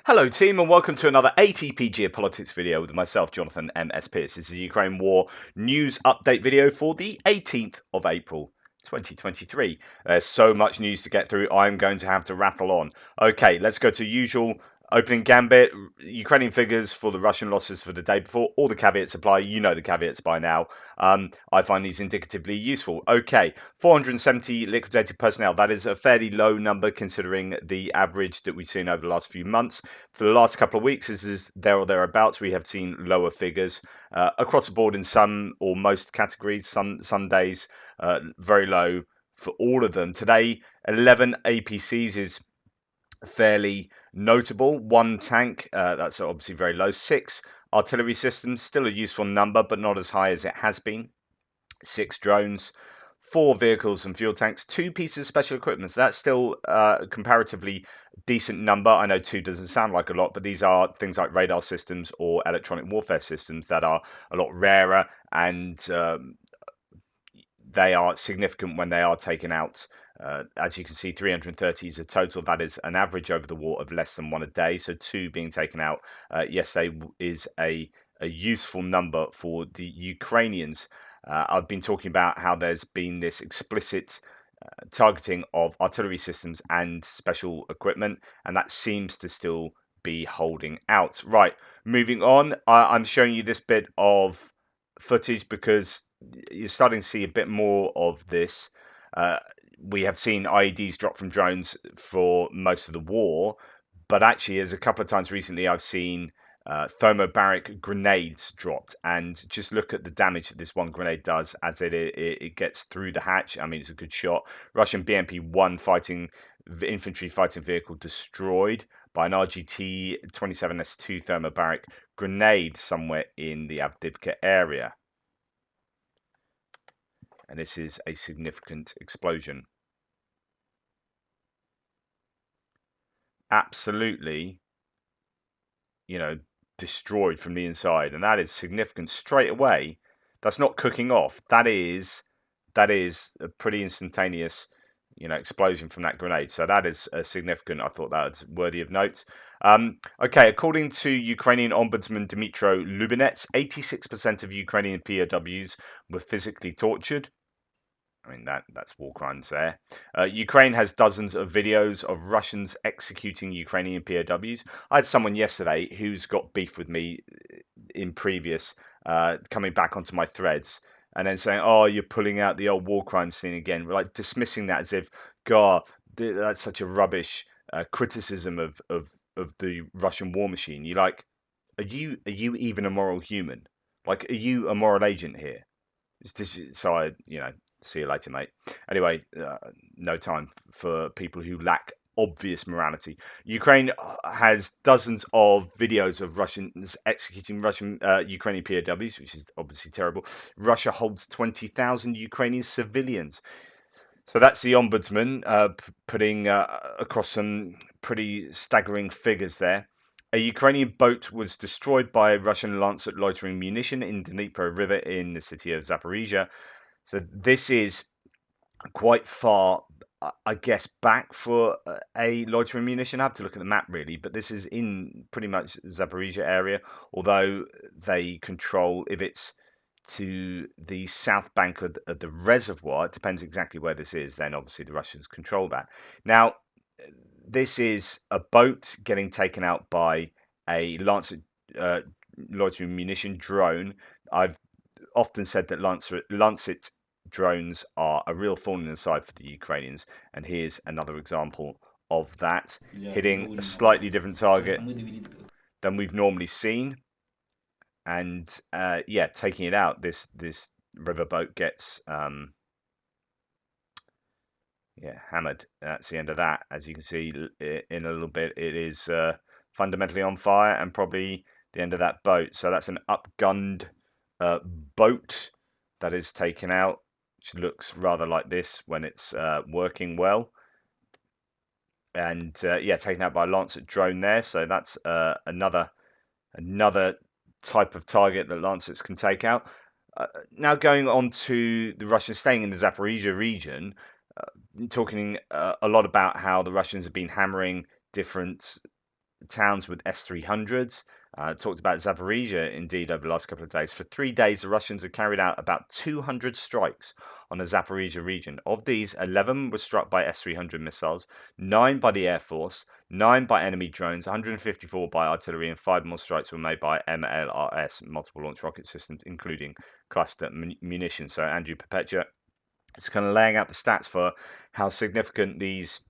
Hello team and welcome to another ATP Geopolitics video with myself, Jonathan M.S. Pierce. This is the Ukraine War news update video for the 18th of April 2023. There's so much news to get through, I'm going to have to rattle on. Okay, let's go to usual opening gambit. Ukrainian figures for the Russian losses for the day before. All the caveats apply. You know the caveats by now. I find these indicatively useful. Okay, 470 liquidated personnel. That is a fairly low number considering the average that we've seen over the last few months. For the last couple of weeks, this is there or thereabouts. We have seen lower figures across the board in some or most categories. Some days very low for all of them. Today, 11 APCs is fairly notable. One tank, that's obviously very low. 6 artillery systems, still a useful number, but not as high as it has been. 6 drones, 4 vehicles and fuel tanks, 2 pieces of special equipment. So that's still comparatively decent number. I know 2 doesn't sound like a lot, but these are things like radar systems or electronic warfare systems that are a lot rarer, and they are significant when they are taken out. As you can see, 330 is a total. That is an average over the war of less than 1 a day. So 2 being taken out yesterday is a useful number for the Ukrainians. I've been talking about how there's been this explicit targeting of artillery systems and special equipment, and that seems to still be holding out. Right, moving on, I'm showing you this bit of footage because you're starting to see a bit more of this. We have seen IEDs drop from drones for most of the war, but actually, there's a couple of times recently I've seen thermobaric grenades dropped, and just look at the damage that this one grenade does as it gets through the hatch. I mean, it's a good shot. Russian BMP-1 infantry fighting vehicle destroyed by an RGT-27S2 thermobaric grenade somewhere in the Avdiivka area. And this is a significant explosion. Absolutely, destroyed from the inside, and that is significant straight away. That's not cooking off. That is a pretty instantaneous, explosion from that grenade. So that is significant. I thought that was worthy of note. Okay, according to Ukrainian Ombudsman Dmytro Lubinets, 86% of Ukrainian POWs were physically tortured. I mean, that's war crimes there. Ukraine has dozens of videos of Russians executing Ukrainian POWs. I had someone yesterday who's got beef with me in previous, coming back onto my threads and then saying, "Oh, you're pulling out the old war crimes thing again." We're like dismissing that as if, God, that's such a rubbish criticism of the Russian war machine. You're like, are you even a moral human? Like, are you a moral agent here? So I, see you later, mate. Anyway, no time for people who lack obvious morality. Ukraine has dozens of videos of Russians executing Ukrainian POWs, which is obviously terrible. Russia holds 20,000 Ukrainian civilians. So that's the ombudsman putting across some pretty staggering figures there. A Ukrainian boat was destroyed by Russian Lancet loitering munition in the Dnipro River in the city of Zaporizhia. So this is quite far, I guess, back for a loitering munition. I have to look at the map really, but this is in pretty much Zaporizhia area, although they control, if it's to the south bank of the reservoir, it depends exactly where this is, then obviously the Russians control that. Now, this is a boat getting taken out by a Lancet loitering munition drone. I've often said that Lancet drones are a real thorn in the side for the Ukrainians, and here's another example of that, hitting a slightly different target than we've normally seen, and taking it out. This riverboat gets hammered. That's the end of that. As you can see in a little bit, it is fundamentally on fire, and probably the end of that boat. So that's an upgunned boat that is taken out, which looks rather like this when it's working well. And taken out by a Lancet drone there. So that's another type of target that Lancets can take out. Now going on to the Russians staying in the Zaporizhia region, talking a lot about how the Russians have been hammering different towns with S-300s. Talked about Zaporizhia, indeed, over the last couple of days. For 3 days, the Russians have carried out about 200 strikes on the Zaporizhia region. Of these, 11 were struck by S-300 missiles, 9 by the Air Force, 9 by enemy drones, 154 by artillery, and 5 more strikes were made by MLRS, multiple launch rocket systems, including cluster munitions. So Andrew Perpetua is kind of laying out the stats for how significant these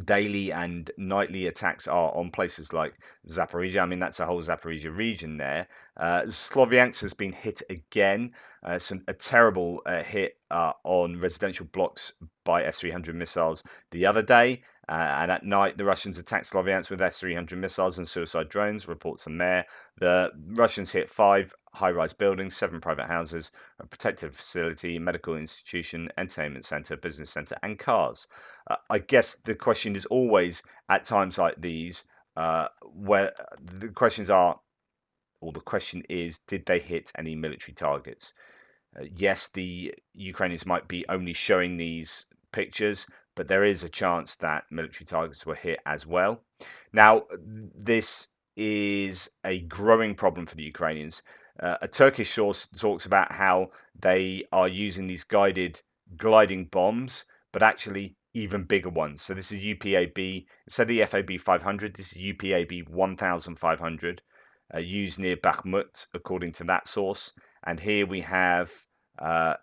daily and nightly attacks are on places like Zaporizhia. I mean, that's the whole Zaporizhia region there. Sloviansk has been hit again. A terrible hit on residential blocks by S-300 missiles the other day. And at night, the Russians attacked Sloviansk with S-300 missiles and suicide drones. Reports from there. The Russians hit 5 high-rise buildings, 7 private houses, a protected facility, medical institution, entertainment center, business center, and cars. I guess the question is always at times like these, where the questions are, or the question is, did they hit any military targets? Yes, the Ukrainians might be only showing these pictures, but there is a chance that military targets were hit as well. Now, this is a growing problem for the Ukrainians. A Turkish source talks about how they are using these guided gliding bombs, but actually even bigger ones. So this is UPAB, instead of the FAB 500, this is UPAB 1500, used near Bakhmut, according to that source. And here we have uh,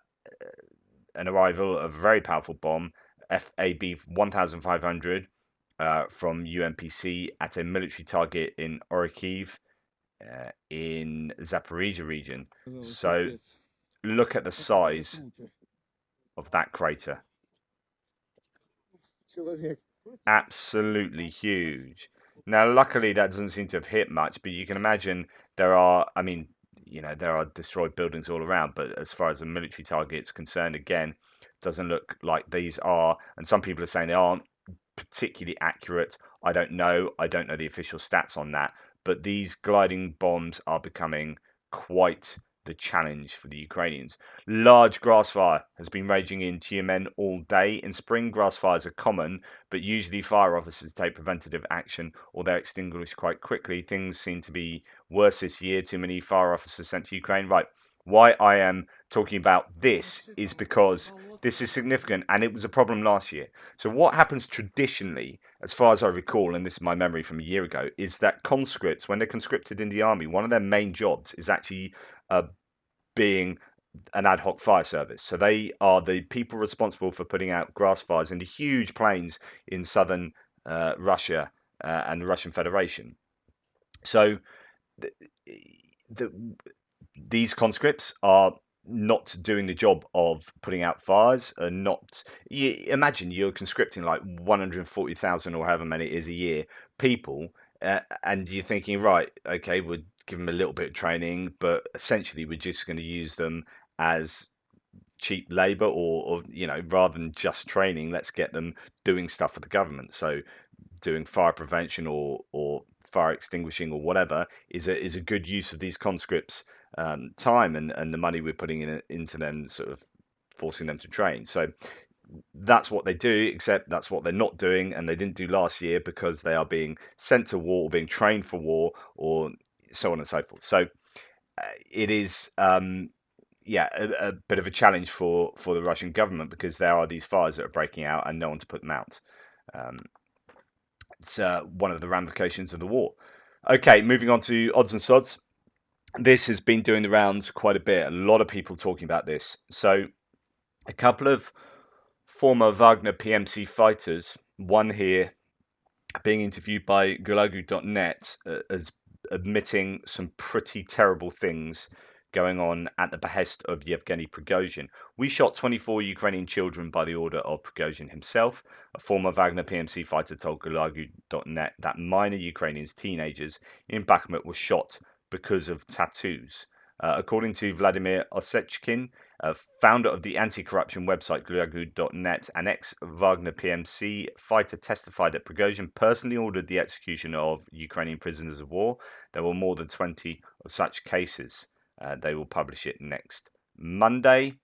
an arrival of a very powerful bomb, FAB 1500, from UMPC at a military target in Orikhiv, in Zaporizhia region. So look at the size of that crater. Absolutely huge. Now, luckily, that doesn't seem to have hit much, but you can imagine there are, I mean, there are destroyed buildings all around, but as far as a military target is concerned, again, doesn't look like these are, and some people are saying they aren't particularly accurate. I don't know. I don't know the official stats on that, but these gliding bombs are becoming quite the challenge for the Ukrainians. Large grass fire has been raging in Tyumen all day. In spring, grass fires are common, but usually fire officers take preventative action or they're extinguished quite quickly. Things seem to be worse this year. Too many fire officers sent to Ukraine. Right. Why I am talking about this is because this is significant and it was a problem last year. So what happens traditionally, as far as I recall, and this is my memory from a year ago, is that conscripts, when they're conscripted in the army, one of their main jobs is actually being an ad hoc fire service. So they are the people responsible for putting out grass fires in the huge plains in southern Russia and the Russian Federation. So these conscripts are not doing the job of putting out fires. Imagine you're conscripting like 140,000 or however many it is a year people, and you're thinking, right, okay, we'll give them a little bit of training, but essentially we're just going to use them as cheap labor, or rather than just training, let's get them doing stuff for the government. So doing fire prevention or fire extinguishing or whatever is a good use of these conscripts' time and the money we're putting into them, sort of forcing them to train. So that's what they do, except that's what they're not doing, and they didn't do last year because they are being sent to war or being trained for war, or so on and so forth. So it is a bit of a challenge for the Russian government, because there are these fires that are breaking out and no one to put them out. It's one of the ramifications of the war. Okay, moving on to odds and sods. This has been doing the rounds quite a bit. A lot of people talking about this. So a couple of former Wagner PMC fighters, one here being interviewed by Gulagu.net, as admitting some pretty terrible things going on at the behest of Yevgeny Prigozhin. We shot 24 Ukrainian children by the order of Prigozhin himself. A former Wagner PMC fighter told Gulagu.net that minor Ukrainians, teenagers, in Bakhmut were shot because of tattoos. According to Vladimir Osechkin, founder of the anti-corruption website Gulagu.net, an ex-Wagner PMC fighter testified that Prigozhin personally ordered the execution of Ukrainian prisoners of war. There were more than 20 of such cases. They will publish it next Monday.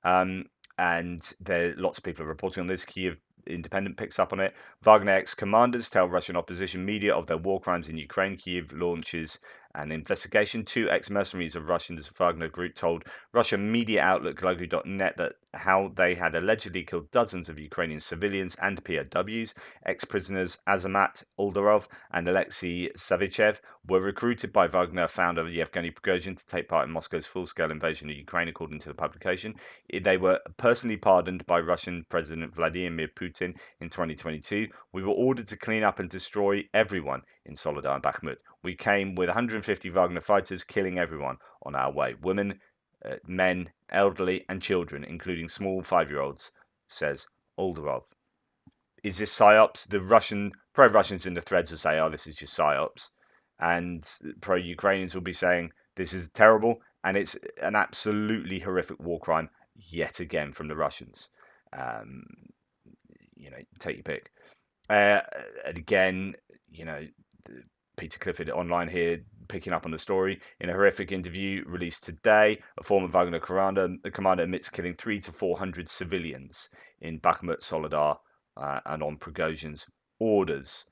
And lots of people are reporting on this. Kiev Independent picks up on it. Wagner ex-commanders tell Russian opposition media of their war crimes in Ukraine. Kyiv launches an investigation. Two ex-mercenaries of Russia's Wagner group told Russian media outlet Glogu.net that how they had allegedly killed dozens of Ukrainian civilians and POWs. Ex-prisoners Azamat Oldarov and Alexei Savichev were recruited by Wagner founder Yevgeny Prigozhin to take part in Moscow's full-scale invasion of Ukraine, according to the publication. They were personally pardoned by Russian President Vladimir Putin in 2022. We were ordered to clean up and destroy everyone in Soledar and Bakhmut. We came with 150 Wagner fighters, killing everyone on our way. Women, men, elderly, and children, including small 5-year-olds, says Oldarov. Is this psyops? The pro-Russians in the threads will say, "Oh, this is just psyops," and pro-Ukrainians will be saying, "This is terrible, and it's an absolutely horrific war crime yet again from the Russians." Um, take your pick. And again, Peter Clifford online here picking up on the story. In a horrific interview released today, a former Wagner commander admits killing 300 to 400 civilians in Bakhmut, Soledar, and on Prigozhin's orders,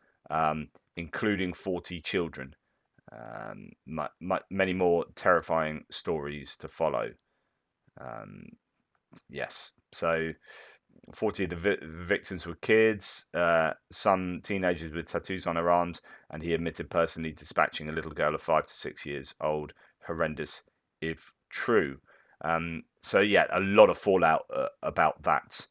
including 40 children. Many more terrifying stories to follow. Yes, so 40 of the victims were kids, some teenagers with tattoos on their arms, and he admitted personally dispatching a little girl of 5 to 6 years old. Horrendous, if true. So yeah, a lot of fallout about that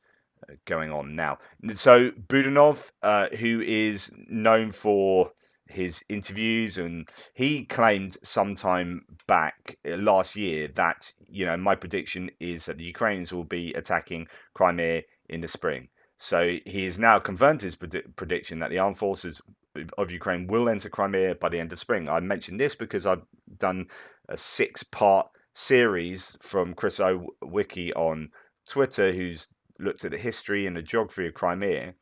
going on now. So Budanov, who is known for his interviews, and he claimed sometime back last year that my prediction is that the Ukrainians will be attacking Crimea in the spring. So he has now confirmed his prediction that the armed forces of Ukraine will enter Crimea by the end of spring. I mentioned this because I've done a 6-part series from Chris Owicki on Twitter, who's looked at the history and the geography of Crimea,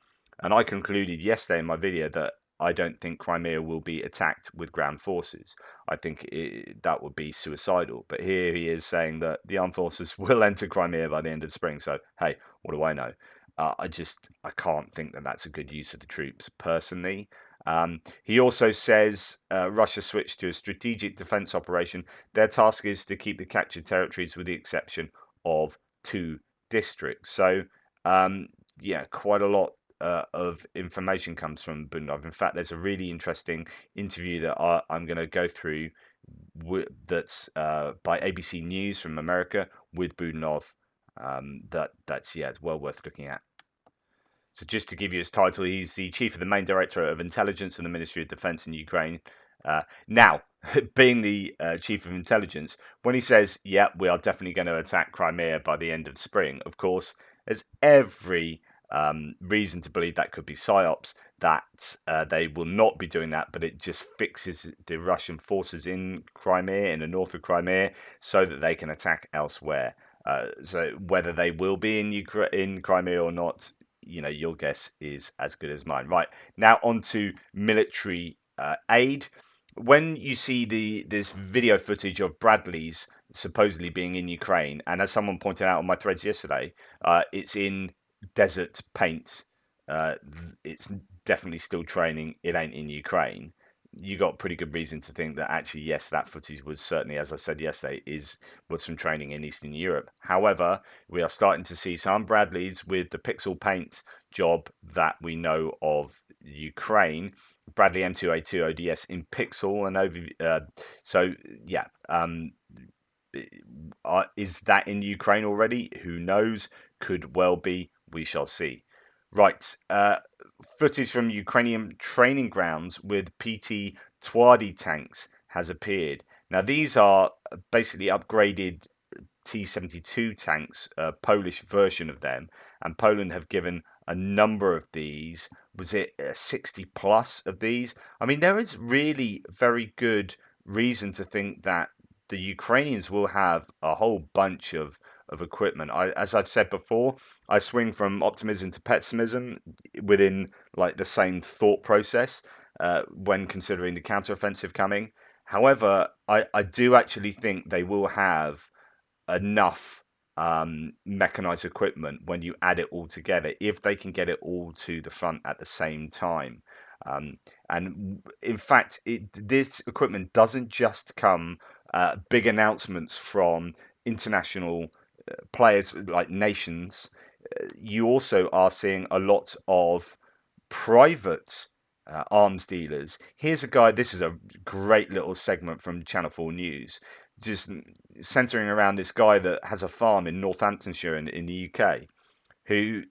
and I concluded yesterday in my video that I don't think Crimea will be attacked with ground forces. I think that would be suicidal. But here he is saying that the armed forces will enter Crimea by the end of spring. So, hey, what do I know? I can't think that that's a good use of the troops, personally. He also says Russia switched to a strategic defense operation. Their task is to keep the captured territories with the exception of 2 districts. So, quite a lot of information comes from Budanov. In fact, there's a really interesting interview that I'm going to go through that's by ABC News from America with Budanov. That's it's well worth looking at. So just to give you his title, he's the chief of the main directorate of intelligence in the Ministry of Defense in Ukraine. Now, being the chief of intelligence, when he says, "Yeah, we are definitely going to attack Crimea by the end of spring," of course, there's every reason to believe that could be psyops, that they will not be doing that, but it just fixes the Russian forces in Crimea, in the north of Crimea, so that they can attack elsewhere. So whether they will be in Crimea or not, your guess is as good as mine. Right, now on to military aid. When you see this video footage of Bradleys supposedly being in Ukraine, and as someone pointed out on my threads yesterday, it's in desert paint. It's definitely still training. It ain't in Ukraine. You got pretty good reason to think that actually, yes, that footage was certainly, as I said yesterday, was some training in Eastern Europe. However, we are starting to see some Bradleys with the pixel paint job that we know of Ukraine. Bradley M2A2 ODS in pixel and over. Is that in Ukraine already? Who knows? Could well be. We shall see. Right, footage from Ukrainian training grounds with PT-20 tanks has appeared. Now, these are basically upgraded T-72 tanks, a Polish version of them, and Poland have given a number of these. Was it 60 plus of these? I mean, there is really very good reason to think that the Ukrainians will have a whole bunch of equipment. As I've said before, I swing from optimism to pessimism within like the same thought process when considering the counteroffensive coming. However, I do actually think they will have enough mechanized equipment when you add it all together, if they can get it all to the front at the same time. And in fact, this equipment doesn't just come big announcements from international players like nations. You also are seeing a lot of private arms dealers. Here's a guy, this is a great little segment from Channel 4 News, just centering around this guy that has a farm in Northamptonshire in the UK, who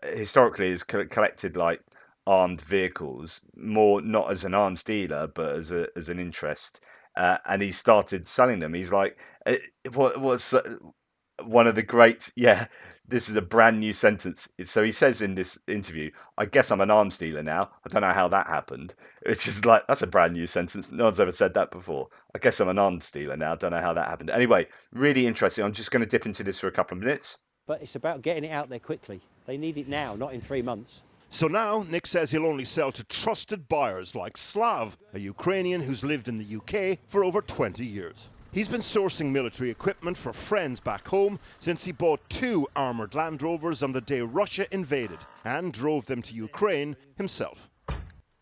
historically has collected like armed vehicles, more not as an arms dealer, but as an interest. And he started selling them. He's like, what's one of the great, yeah, this is a brand new sentence. So he says in this interview, I guess I'm an arms dealer now. I don't know how that happened. It's just like, that's a brand new sentence. No one's ever said that before. I guess I'm an arms dealer now. I don't know how that happened. Anyway, really interesting. I'm just going to dip into this for a couple of minutes. But it's about getting it out there quickly. They need it now, not in 3 months. So now, Nick says he'll only sell to trusted buyers like Slav, a Ukrainian who's lived in the UK for over 20 years. He's been sourcing military equipment for friends back home since he bought 2 armoured Land Rovers on the day Russia invaded and drove them to Ukraine himself.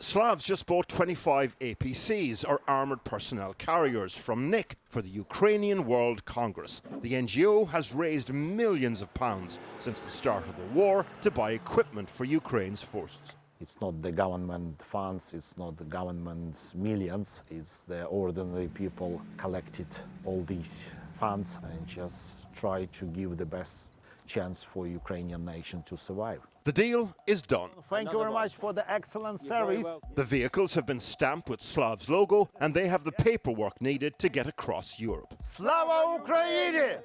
Slav's just bought 25 APCs, or armoured personnel carriers, from Nick for the Ukrainian World Congress. The NGO has raised millions of pounds since the start of the war to buy equipment for Ukraine's forces. It's not the government funds, it's not the government's millions, it's the ordinary people collected all these funds and just try to give the best chance for Ukrainian nation to survive. The deal is done. Thank you very much for the excellent service. The vehicles have been stamped with Slav's logo and they have the paperwork needed to get across Europe. Slava Ukraini!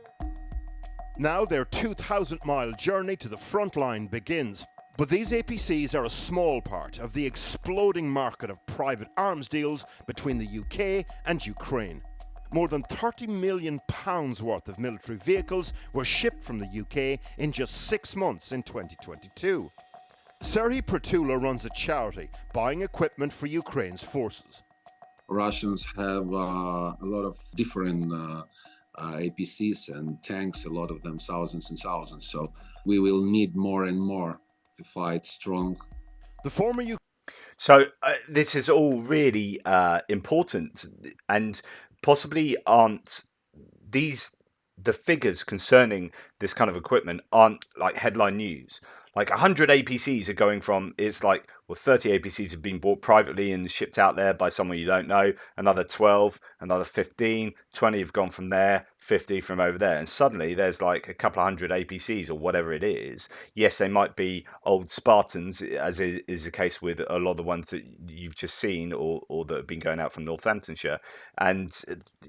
Now their 2,000-mile journey to the front line begins. But these APCs are a small part of the exploding market of private arms deals between the UK and Ukraine. More than £30 million worth of military vehicles were shipped from the UK in just 6 months in 2022. Serhiy Pritula runs a charity buying equipment for Ukraine's forces. Russians have a lot of different APCs and tanks, a lot of them thousands and thousands. So we will need more and more to fight strong. The former So this is all really important, and possibly aren't the figures concerning this kind of equipment aren't like headline news. Like 100 APCs are going from, it's like, well, 30 APCs have been bought privately and shipped out there by someone you don't know, another 12, another 15, 20 have gone from there, 50 from over there. And suddenly there's like a couple of hundred APCs or whatever it is. Yes, they might be old Spartans, as is the case with a lot of the ones that you've just seen or that have been going out from Northamptonshire. And,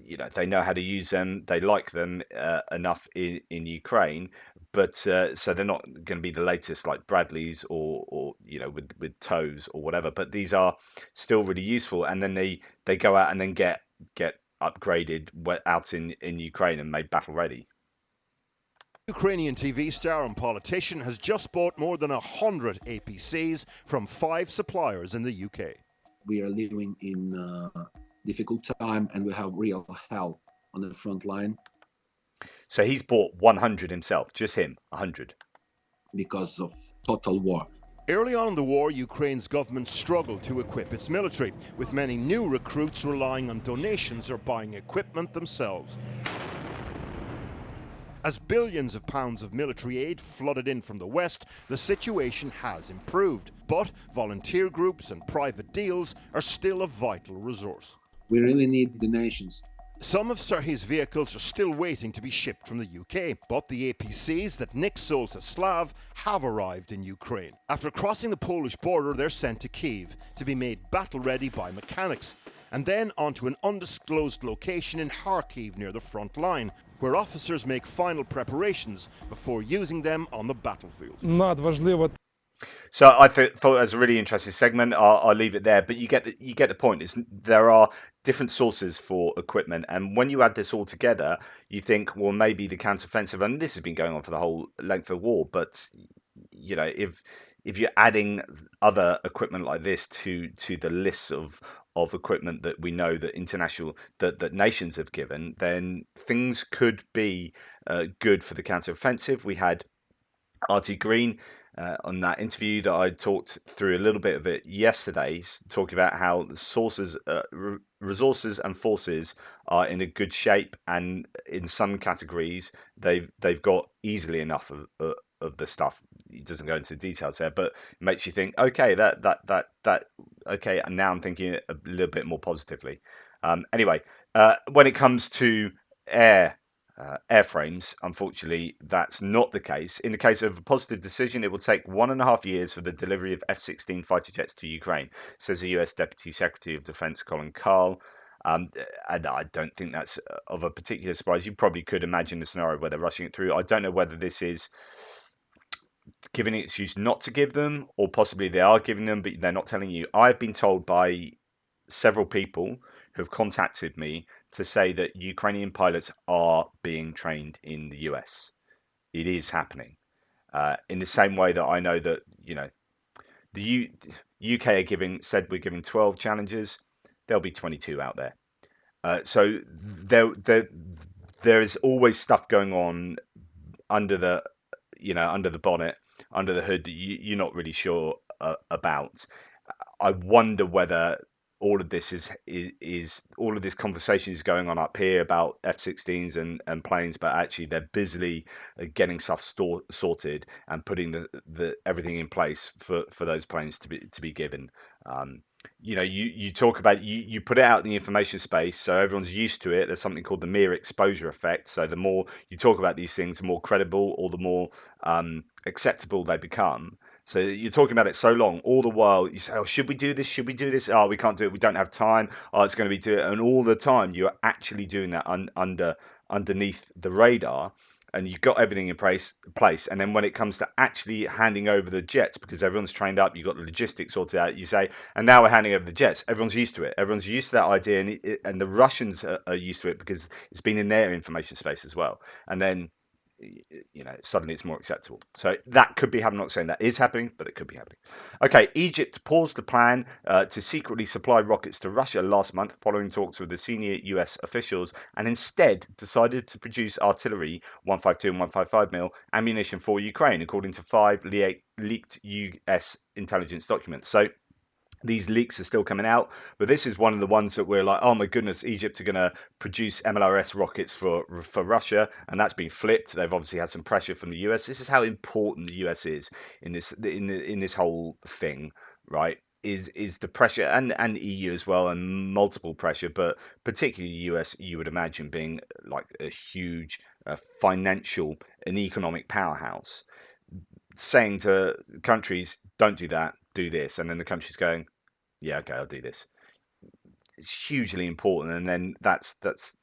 you know, they know how to use them. They like them enough in Ukraine. But so they're not going to be the latest like Bradleys or you know, with tows or whatever. But these are still really useful. And then they go out and then get upgraded out in Ukraine and made battle ready. Ukrainian TV star and politician has just bought more than 100 APCs from 5 suppliers in the UK. We are living in a difficult time and we have real hell on the front line. So he's bought 100 himself, just him, 100. Because of total war. Early on in the war, Ukraine's government struggled to equip its military, with many new recruits relying on donations or buying equipment themselves. As billions of pounds of military aid flooded in from the West, the situation has improved. But volunteer groups and private deals are still a vital resource. We really need donations. Some of Serhiy's vehicles are still waiting to be shipped from the UK, but the APCs that Nick sold to Slav have arrived in Ukraine. After crossing the Polish border, they're sent to Kyiv to be made battle-ready by mechanics, and then onto an undisclosed location in Kharkiv near the front line, where officers make final preparations before using them on the battlefield. So I thought it was a really interesting segment. I'll leave it there, but you get the point. There are different sources for equipment, and when you add this all together, you think, well, maybe the counteroffensive, and this has been going on for the whole length of the war. But you know, if you're adding other equipment like this to the list of of equipment that we know that that nations have given, then things could be good for the counteroffensive. We had RT Green on that interview that I talked through a little bit of it yesterday, talking about how the resources and forces are in a good shape, and in some categories they've got easily enough of the stuff. He doesn't go into details there, but it makes you think, okay, that okay, and now I'm thinking a little bit more positively. Anyway, when it comes to airframes, unfortunately, that's not the case. In the case of a positive decision, it will take 1.5 years for the delivery of F-16 fighter jets to Ukraine, says the US Deputy Secretary of Defense Colin Carl. And I don't think that's of a particular surprise. You probably could imagine the scenario where they're rushing it through. I don't know whether this is giving an excuse not to give them, or possibly they are giving them, but they're not telling you. I've been told by several people who have contacted me to say that Ukrainian pilots are being trained in the US. It is happening. In the same way that I know that, the UK are said we're giving 12 challengers. There'll be 22 out there. So there is always stuff going on under the bonnet, under the hood that you're not really sure about. I wonder whether all of this is all of this conversation is going on up here about F-16s and planes, but actually they're busily getting stuff sorted and putting the everything in place for those planes to be given. You talk about you put it out in the information space, so everyone's used to it. There's something called the mere exposure effect. So the more you talk about these things, the more credible or the more acceptable they become. So you're talking about it so long, all the while you say, "Oh, should we do this? Should we do this? Oh, we can't do it. We don't have time. Oh, it's going to be do it." And all the time you're actually doing that underneath the radar, and you've got everything in place. And then when it comes to actually handing over the jets, because everyone's trained up, you've got the logistics sorted out. You say, "And now we're handing over the jets." Everyone's used to it. Everyone's used to that idea, and the Russians are used to it because it's been in their information space as well. And then suddenly it's more acceptable. So that could be happening. I'm not saying that is happening, but it could be happening. Okay, Egypt paused the plan to secretly supply rockets to Russia last month following talks with the senior US officials, and instead decided to produce artillery 152 and 155mm ammunition for Ukraine, according to 5 leaked US intelligence documents. So these leaks are still coming out, but this is one of the ones that we're like, oh my goodness, Egypt are going to produce MLRS rockets for Russia, and that's been flipped. They've obviously had some pressure from the US. This is how important the US is in this whole thing, right? Is the pressure, and the EU as well, and multiple pressure, but particularly the US, you would imagine being like a huge financial and economic powerhouse, saying to countries, don't do that, do this, and then the country's going, yeah, okay, I'll do this. It's hugely important, and then that's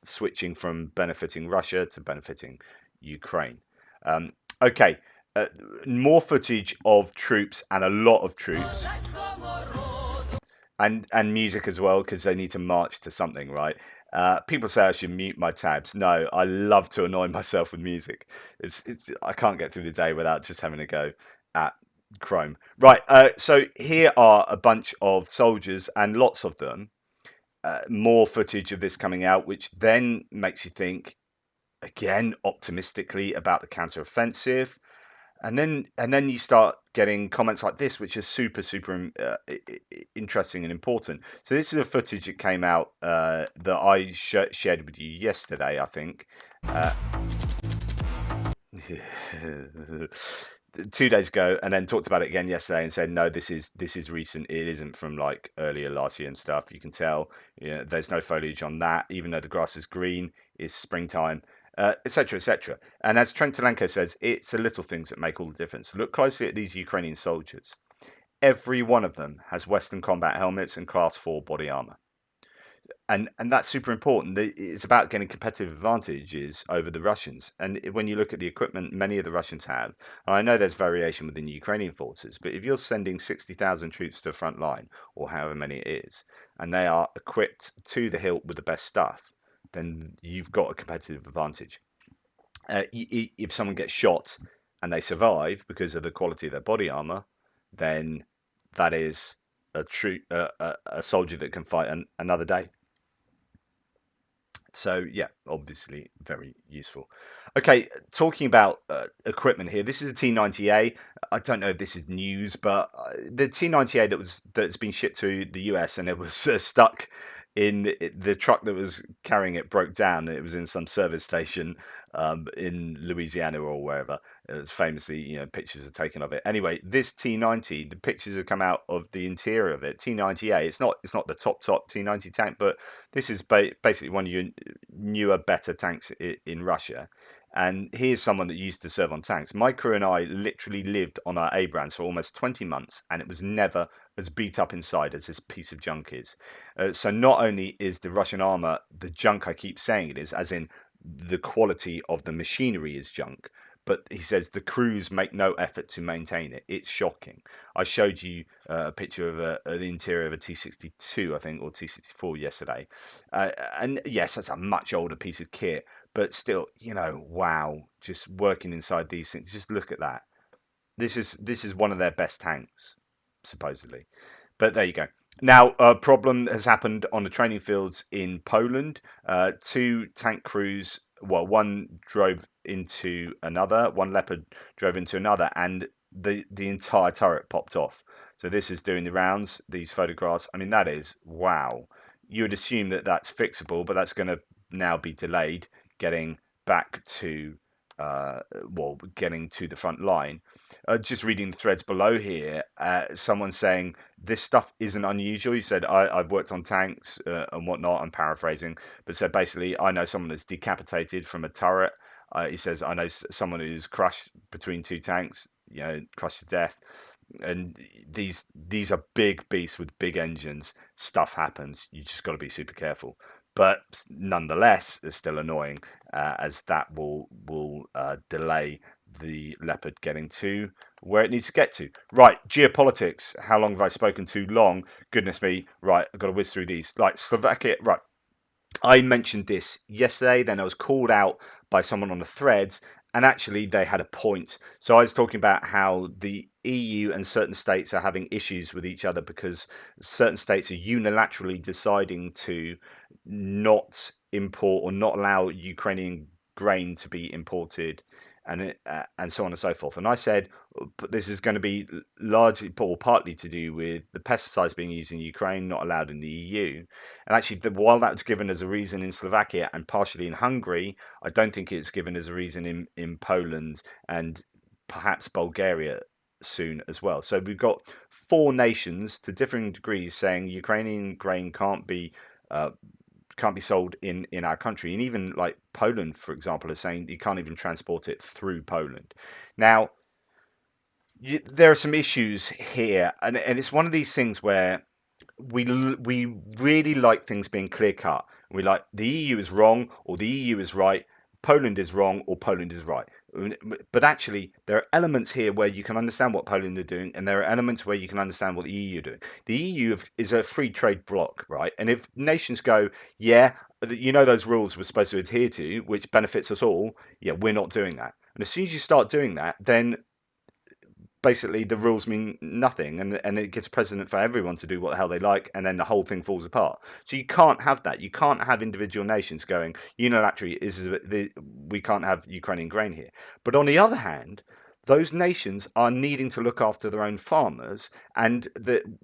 switching from benefiting Russia to benefiting Ukraine. Okay, more footage of troops, and a lot of troops, and music as well, because they need to march to something, right? People say I should mute my tabs. No, I love to annoy myself with music. I can't get through the day without just having a go at Chrome. Right, so here are a bunch of soldiers, and lots of them. More footage of this coming out, which then makes you think, again, optimistically about the counteroffensive. And then you start getting comments like this, which is super interesting and important. So this is the footage that came out that I shared with you yesterday, I think. 2 days ago, and then talked about it again yesterday and said, no, this is recent. It isn't from like earlier last year and stuff. You can tell, there's no foliage on that, even though the grass is green. It's springtime, etc., etc. And as Trent Telenko says, it's the little things that make all the difference. Look closely at these Ukrainian soldiers. Every one of them has Western combat helmets and Class 4 body armor. And that's super important. It's about getting competitive advantages over the Russians. And when you look at the equipment many of the Russians have, and I know there's variation within the Ukrainian forces, but if you're sending 60,000 troops to the front line, or however many it is, and they are equipped to the hilt with the best stuff, then you've got a competitive advantage. If someone gets shot and they survive because of the quality of their body armor, then that is a soldier that can fight another day. So yeah, obviously very useful. Okay, talking about equipment here. This is a T90A. I don't know if this is news, but the T90A that's been shipped to the US and it was stuck in the truck that was carrying it broke down. It was in some service station in Louisiana or wherever. It was famously, pictures are taken of it. Anyway, this T90, the pictures have come out of the interior of it. T90A. It's not the top T90 tank, but this is basically one of your newer, better tanks in Russia. And here's someone that used to serve on tanks. My crew and I literally lived on our Abrams for almost 20 months, and it was never as beat up inside as this piece of junk is. So not only is the Russian armor the junk I keep saying it is, as in the quality of the machinery is junk, but he says the crews make no effort to maintain it. It's shocking. I showed you a picture of the interior of a T62, I think, or T64 yesterday. And yes, that's a much older piece of kit, but still, wow, just working inside these things. Just look at that. This is one of their best tanks, supposedly. But there you go. Now, a problem has happened on the training fields in Poland. Two tank crews, well, one drove into another, one Leopard drove into another, and the entire turret popped off. So this is doing the rounds, these photographs. I mean, that is, wow. You would assume that that's fixable, but that's going to now be delayed getting back to getting to the front line. Just reading the threads below here, someone saying this stuff isn't unusual. He said, I've worked on tanks and whatnot. I'm paraphrasing, but said basically, I know someone that's decapitated from a turret. He says, I know someone who's crushed between two tanks, crushed to death. And these are big beasts with big engines. Stuff happens. You just got to be super careful. But nonetheless, it's still annoying as that will delay the Leopard getting to where it needs to get to. Right, geopolitics. How long have I spoken too long? Goodness me. Right, I've got to whiz through these. Like Slovakia. Right, I mentioned this yesterday. Then I was called out by someone on the threads, and actually they had a point. So I was talking about how the EU and certain states are having issues with each other because certain states are unilaterally deciding to not import or not allow Ukrainian grain to be imported, and so on and so forth. And I said, but this is going to be largely or partly to do with the pesticides being used in Ukraine, not allowed in the EU. And actually, while that was given as a reason in Slovakia and partially in Hungary, I don't think it's given as a reason in Poland and perhaps Bulgaria soon as well. So we've got four nations to differing degrees saying Ukrainian grain can't be sold in our country, and even like Poland, for example, is saying you can't even transport it through Poland. Now, there are some issues here, and it's one of these things where we really like things being clear cut. We like the EU is wrong or the EU is right, Poland is wrong or Poland is right. But actually, there are elements here where you can understand what Poland are doing, and there are elements where you can understand what the EU are doing. The EU is a free trade bloc, right? And if nations go, yeah, those rules we're supposed to adhere to, which benefits us all, yeah, we're not doing that. And as soon as you start doing that, then basically the rules mean nothing, and it gives precedent for everyone to do what the hell they like, and then the whole thing falls apart. So you can't have that. You can't have individual nations going unilaterally, we can't have Ukrainian grain here. But on the other hand, those nations are needing to look after their own farmers, and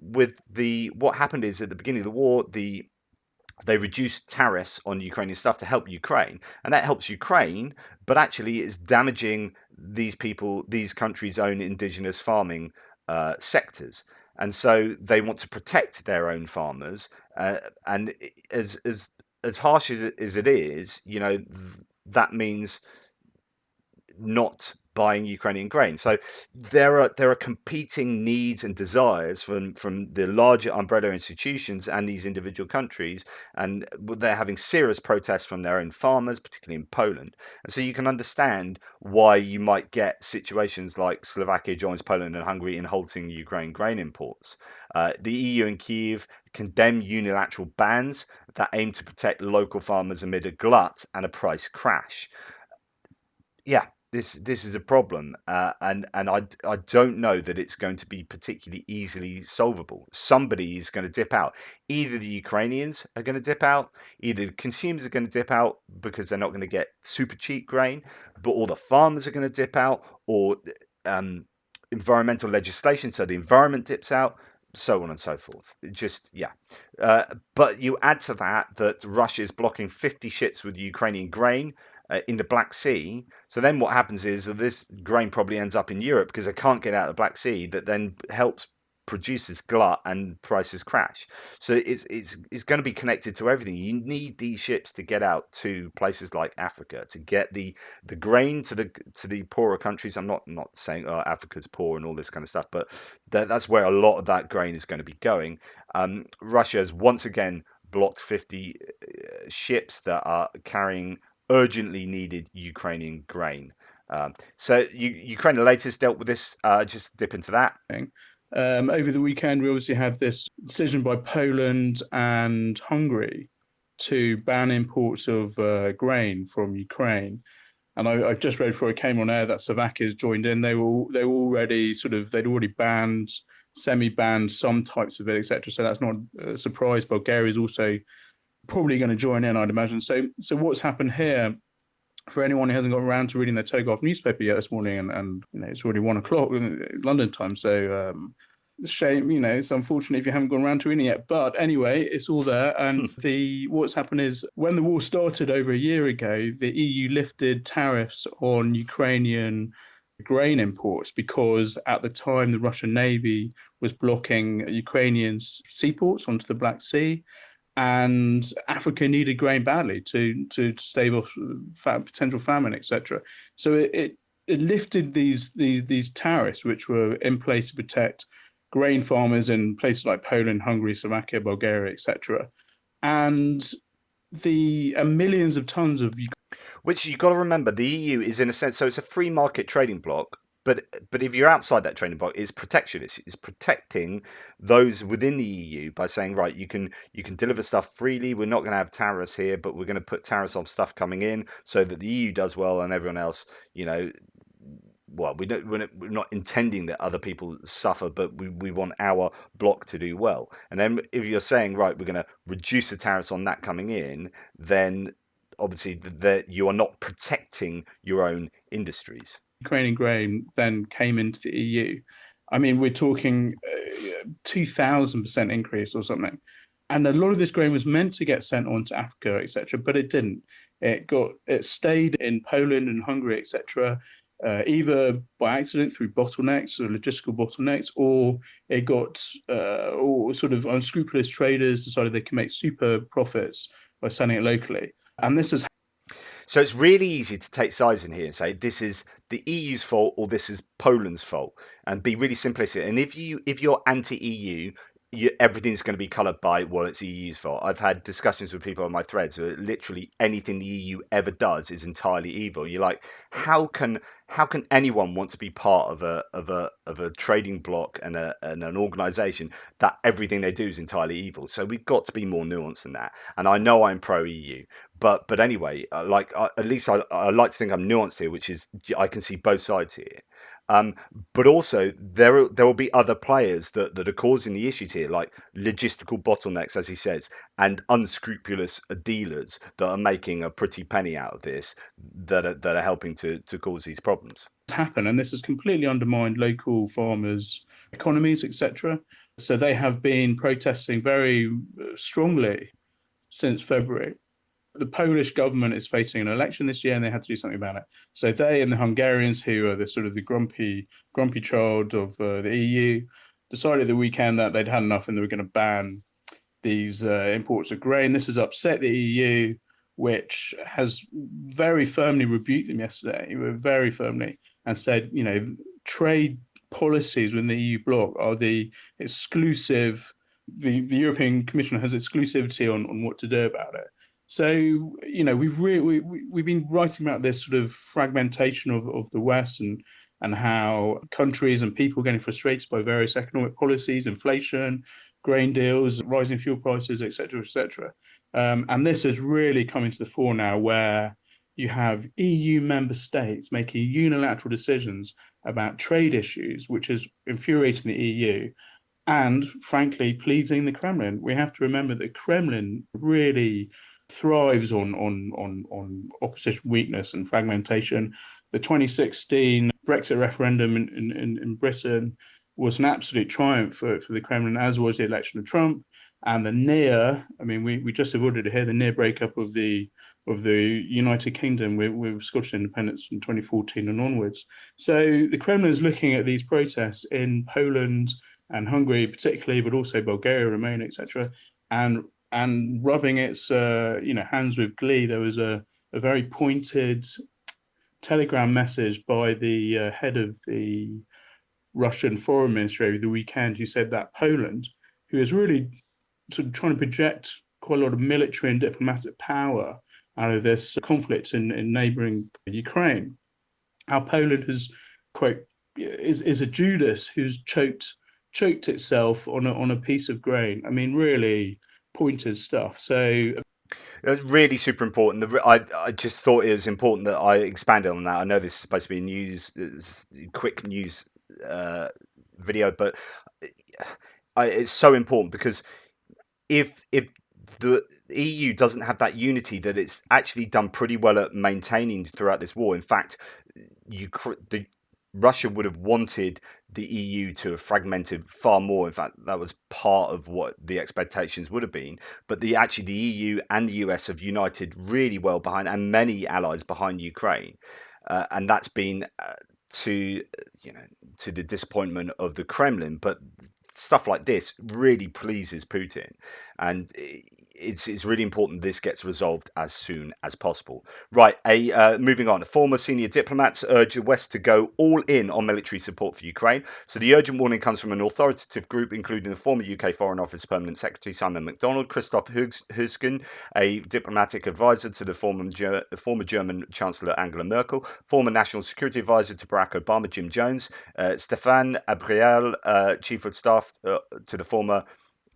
what happened is at the beginning of the war, they reduced tariffs on Ukrainian stuff to help Ukraine, and that helps Ukraine, but actually it's damaging these countries' own indigenous farming sectors, and so they want to protect their own farmers. And as harsh as it is, that means not buying Ukrainian grain. So there are competing needs and desires from the larger umbrella institutions and these individual countries, and they're having serious protests from their own farmers, particularly in Poland. And so you can understand why you might get situations like Slovakia joins Poland and Hungary in halting Ukraine grain imports. The EU and Kyiv condemn unilateral bans that aim to protect local farmers amid a glut and a price crash. Yeah, this is a problem, and I don't know that it's going to be particularly easily solvable. Somebody is going to dip out. Either the Ukrainians are going to dip out, either the consumers are going to dip out because they're not going to get super cheap grain, but all the farmers are going to dip out, or environmental legislation, so the environment dips out, so on and so forth. Just yeah. But you add to that Russia is blocking 50 ships with Ukrainian grain in the Black Sea. So then what happens is that this grain probably ends up in Europe because they can't get out of the Black Sea. That then helps produce this glut and prices crash. So it's going to be connected to everything. You need these ships to get out to places like Africa to get the grain to the poorer countries. I'm not saying Africa's poor and all this kind of stuff, but that's where a lot of that grain is going to be going. Russia has once again blocked 50 ships that are carrying urgently needed Ukrainian grain. So Ukraine, the latest, dealt with this. Just dip into that. Over the weekend, we obviously had this decision by Poland and Hungary to ban imports of grain from Ukraine. And I just read before I came on air that Slovakia's joined in. They were already they'd already banned, semi-banned some types of it, etc. So that's not a surprise. Bulgaria is also probably going to join in, I'd imagine. So what's happened here, for anyone who hasn't got around to reading their Telegraph newspaper yet this morning, and it's already 1 o'clock London time, so shame, it's unfortunate if you haven't gone around to reading it. But anyway, it's all there. And what's happened is when the war started over a year ago, the EU lifted tariffs on Ukrainian grain imports because at the time the Russian Navy was blocking Ukrainian seaports onto the Black Sea. And Africa needed grain badly to stave off potential famine, etc. So it lifted these tariffs, which were in place to protect grain farmers in places like Poland, Hungary, Slovakia, Bulgaria, etc. And millions of tons of. Which you've got to remember, the EU is in a sense, so it's a free market trading bloc. But if you're outside that trading bloc, it's protectionist. It's protecting those within the EU by saying, right, you can deliver stuff freely. We're not going to have tariffs here, but we're going to put tariffs on stuff coming in so that the EU does well and everyone else, well, we're not intending that other people suffer, but we want our bloc to do well. And then if you're saying, right, we're going to reduce the tariffs on that coming in, then obviously that you are not protecting your own industries. Ukrainian grain then came into the EU. I mean, we're talking 2,000% increase or something. And a lot of this grain was meant to get sent on to Africa, etc., but it didn't. It stayed in Poland and Hungary, etc., either by accident through bottlenecks or logistical bottlenecks, or it got or sort of unscrupulous traders decided they can make super profits by selling it locally. And this is. So it's really easy to take sides in here and say this is the EU's fault or this is Poland's fault, and be really simplistic. And if you're anti-EU, everything's going to be coloured by, well, it's the EU's fault. I've had discussions with people on my threads where literally anything the EU ever does is entirely evil. You're like, how can anyone want to be part of a trading bloc and an organisation that everything they do is entirely evil? So we've got to be more nuanced than that. And I know I'm pro EU, but anyway, at least I like to think I'm nuanced here, which is I can see both sides here. But also there will be other players that are causing the issues here, like logistical bottlenecks, as he says, and unscrupulous dealers that are making a pretty penny out of this, that are helping to cause these problems. Happen, and this has completely undermined local farmers' economies, etc. So they have been protesting very strongly since February. The Polish government is facing an election this year, and they had to do something about it. So they and the Hungarians, who are the grumpy child of the EU, decided the weekend that they'd had enough and they were going to ban these imports of grain. This has upset the EU, which has very firmly rebuked them yesterday, very firmly, and said, trade policies within the EU bloc are the exclusive. The European Commission has exclusivity on what to do about it. So, we've been writing about this sort of fragmentation of the West and how countries and people are getting frustrated by various economic policies, inflation, grain deals, rising fuel prices, etc., etc. And this has really come into the fore now, where you have EU member states making unilateral decisions about trade issues, which is infuriating the EU, and frankly pleasing the Kremlin. We have to remember that the Kremlin really thrives on opposition weakness and fragmentation. The 2016 Brexit referendum in Britain was an absolute triumph for the Kremlin, as was the election of Trump. And the near, I mean, we just avoided here the near breakup of the United Kingdom with Scottish independence from 2014 and onwards. So the Kremlin is looking at these protests in Poland and Hungary particularly, but also Bulgaria, Romania, etc., and rubbing its hands with glee. There was a very pointed telegram message by the head of the Russian foreign ministry over the weekend, who said that Poland, who is really sort of trying to project quite a lot of military and diplomatic power out of this conflict in neighboring Ukraine, how Poland has, quote, is a Judas who's choked itself on a piece of grain. I mean, really pointed stuff. So really super important. I just thought it was important that I expanded on that. I know this is supposed to be a quick news video, but it's so important because if the EU doesn't have that unity that it's actually done pretty well at maintaining throughout this war. In fact, Russia would have wanted the EU to have fragmented far more. In fact, that was part of what the expectations would have been. But the EU and the US have united really well behind, and many allies behind Ukraine, and that's been to the disappointment of the Kremlin. But stuff like this really pleases Putin, and it's really important this gets resolved as soon as possible. Right, moving on. Former senior diplomats urge the West to go all in on military support for Ukraine. So the urgent warning comes from an authoritative group, including the former UK Foreign Office Permanent Secretary Simon MacDonald, Christoph Husgen, a diplomatic advisor to the former German Chancellor Angela Merkel, former National Security Advisor to Barack Obama Jim Jones, Stéphane Abriel, Chief of Staff to the former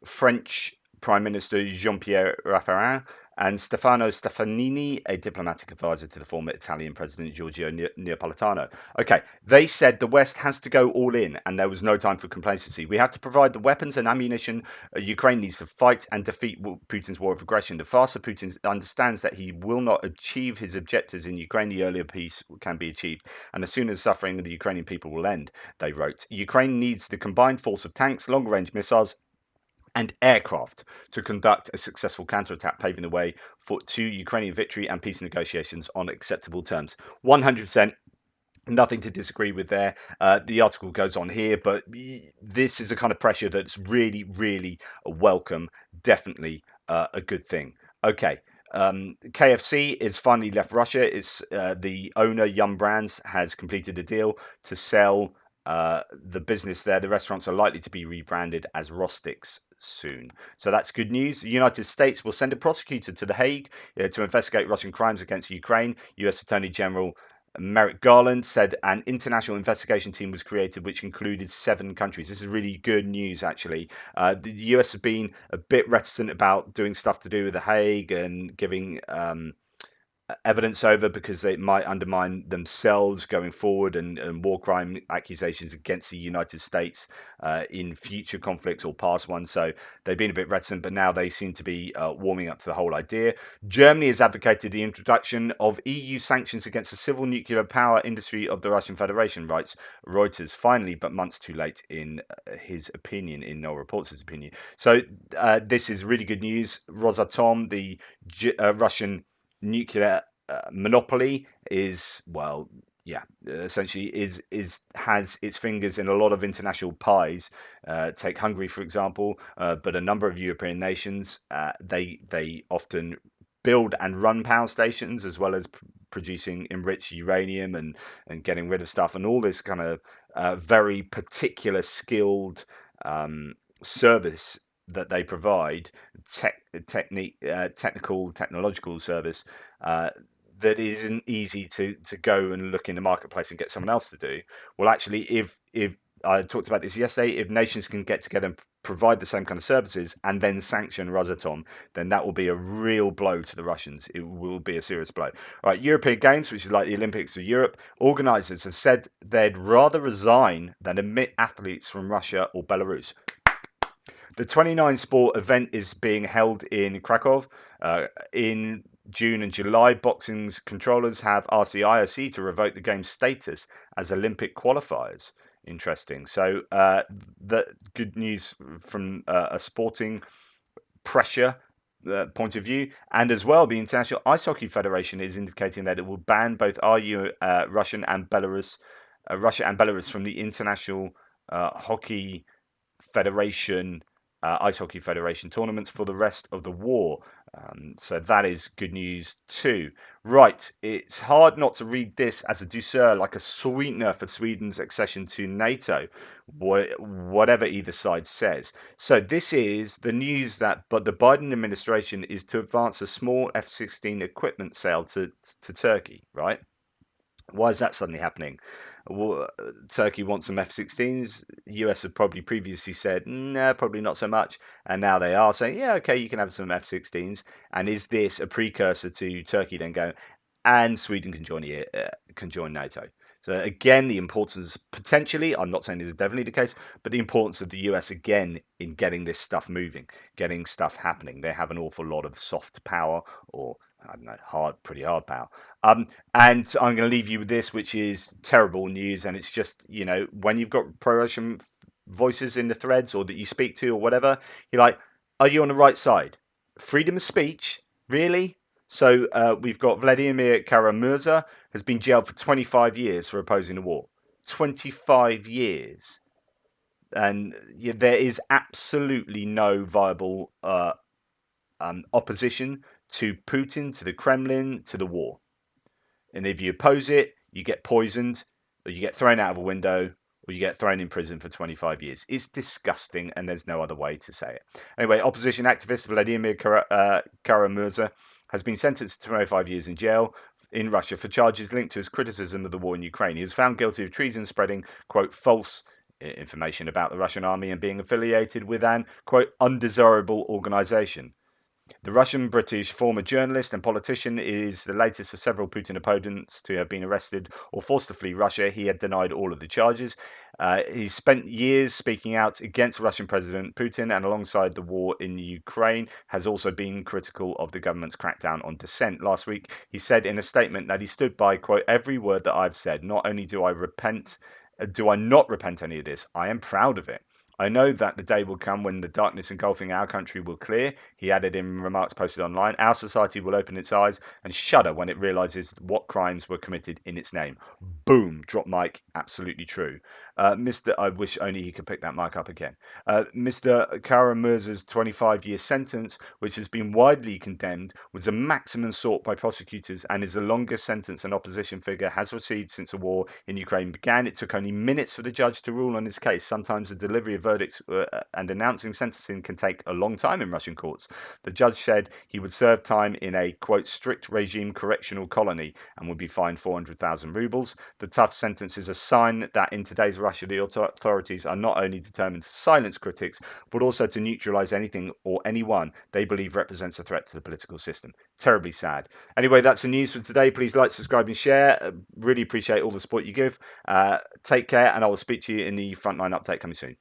French Prime Minister Jean-Pierre Raffarin, and Stefano Stefanini, a diplomatic advisor to the former Italian President Giorgio Napolitano. Okay, they said the West has to go all in, and there was no time for complacency. We have to provide the weapons and ammunition Ukraine needs to fight and defeat Putin's war of aggression. The faster Putin understands that he will not achieve his objectives in Ukraine, the earlier peace can be achieved, and as soon as suffering of the Ukrainian people will end, they wrote. Ukraine needs the combined force of tanks, long-range missiles, and aircraft to conduct a successful counterattack, paving the way to Ukrainian victory and peace negotiations on acceptable terms. 100%. Nothing to disagree with there. The article goes on here, but this is a kind of pressure that's really, really welcome. Definitely a good thing. Okay. KFC is finally left Russia. It's the owner, Yum Brands, has completed a deal to sell the business there. The restaurants are likely to be rebranded as Rostix soon. So that's good news. The United States will send a prosecutor to The Hague to investigate Russian crimes against Ukraine. US Attorney General Merrick Garland said an international investigation team was created, which included 7 countries. This is really good news, actually. The US has been a bit reticent about doing stuff to do with The Hague and giving evidence over because it might undermine themselves going forward, and war crime accusations against the United States in future conflicts or past ones. So they've been a bit reticent, but now they seem to be warming up to the whole idea. Germany has advocated the introduction of EU sanctions against the civil nuclear power industry of the Russian Federation, writes Reuters, finally, but months too late in his opinion, in Noel Reports' opinion. So this is really good news. Rosatom, the Russian nuclear monopoly, is, well, essentially has its fingers in a lot of international pies. Take Hungary, for example, but a number of European nations, they often build and run power stations as well as producing enriched uranium and getting rid of stuff, and all this kind of very particular skilled service that they provide, technological service, that isn't easy to go and look in the marketplace and get someone else to do. Well, actually, if I talked about this yesterday. If nations can get together and provide the same kind of services and then sanction Rosatom, then that will be a real blow to the Russians. It will be a serious blow. All right, European Games, which is like the Olympics for Europe, organisers have said they'd rather resign than admit athletes from Russia or Belarus. The 29 sport event is being held in Krakow. In June and July, boxing's controllers have asked the IOC to revoke the game's status as Olympic qualifiers. Interesting. So, the good news from a sporting pressure point of view, and as well, the International Ice Hockey Federation is indicating that it will ban both Russia and Belarus from the International Hockey Federation. Ice Hockey Federation tournaments for the rest of the war. So that is good news too. Right, it's hard not to read this as a douceur, like a sweetener for Sweden's accession to NATO, whatever either side says. So this is the news that the Biden administration is to advance a small F-16 equipment sale to Turkey, right? Why is that suddenly happening? Well, Turkey wants some F-16s. US have probably previously said, no, probably not so much. And now they are saying, yeah, okay, you can have some F-16s. And is this a precursor to Turkey then going, and Sweden can join NATO? So again, the importance, potentially, I'm not saying this is definitely the case, but the importance of the US again in getting this stuff moving, getting stuff happening. They have an awful lot of soft power, or I don't know, pretty hard power. And I'm going to leave you with this, which is terrible news. And it's just, when you've got pro-Russian voices in the threads or that you speak to or whatever, you're like, are you on the right side? Freedom of speech? Really? So we've got Vladimir Kara-Murza has been jailed for 25 years for opposing the war. 25 years. And there is absolutely no viable opposition to Putin, to the Kremlin, to the war. And if you oppose it, you get poisoned, or you get thrown out of a window, or you get thrown in prison for 25 years. It's disgusting, and there's no other way to say it. Anyway, opposition activist Vladimir Kara-Murza has been sentenced to 25 years in jail in Russia for charges linked to his criticism of the war in Ukraine. He was found guilty of treason, spreading, quote, false information about the Russian army and being affiliated with an, quote, undesirable organization. The Russian-British former journalist and politician is the latest of several Putin opponents to have been arrested or forced to flee Russia. He had denied all of the charges. He spent years speaking out against Russian President Putin, and alongside the war in Ukraine has also been critical of the government's crackdown on dissent. Last week, he said in a statement that he stood by, quote, every word that I've said. Not only do I not repent any of this, I am proud of it. I know that the day will come when the darkness engulfing our country will clear, he added in remarks posted online. Our society will open its eyes and shudder when it realizes what crimes were committed in its name. Boom, drop mic, absolutely true. I wish only he could pick that mic up again. Mr. Kara-Murza's 25-year sentence, which has been widely condemned, was a maximum sought by prosecutors and is the longest sentence an opposition figure has received since the war in Ukraine began. It took only minutes for the judge to rule on his case. Sometimes the delivery of verdicts and announcing sentencing can take a long time in Russian courts. The judge said he would serve time in a, quote, strict regime correctional colony and would be fined 400,000 rubles. The tough sentence is a sign that in today's Russia, the authorities are not only determined to silence critics, but also to neutralize anything or anyone they believe represents a threat to the political system. Terribly sad. Anyway, that's the news for today. Please like, subscribe, and share. Really appreciate all the support you give. Take care, and I will speak to you in the Frontline update coming soon.